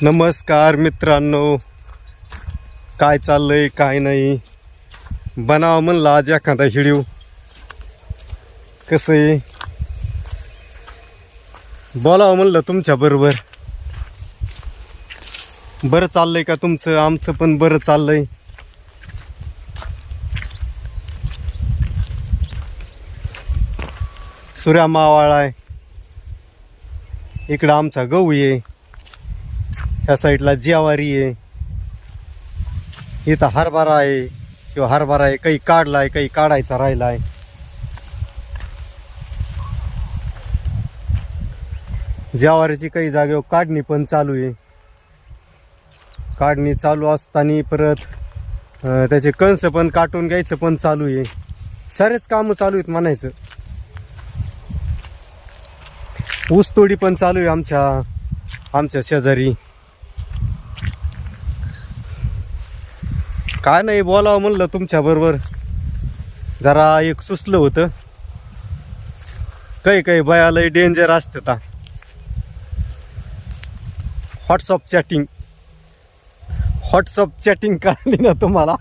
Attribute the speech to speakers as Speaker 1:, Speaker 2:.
Speaker 1: नमस्कार मित्रांनो, काय चाललंय काय नाही. बनाव म्हणलं आज एखादा व्हिडिओ. कसं आहे बोलावं म्हणलं तुमच्या बरोबर. बरं चाललंय का तुमचं? आमचं पण बरं चाललंय. सूर्या मावाळा आहे इकडं, आमचा गहू आहे, ह्या साईडला ज्वारी आहे, इथं हरभरा आहे किंवा हरभरा आहे, काही काढलाय काही काढायचा राहिलाय. ज्वारीची काही जागेवर काढणी पण चालू आहे. काढणी चालू असताना परत त्याचे कणस पण काटून घ्यायचं पण चालू आहे. सारेच कामं चालू आहेत म्हणायचं. ऊसतोडी पण चालू आहे आमच्या शेजारी. काय नाही बोलावं म्हणलं तुमच्या बरोबर. जरा एक सुचलं होतं. काही बयालय डेंजर असतं. व्हॉट्सअप चॅटिंग काढली ना तुम्हाला.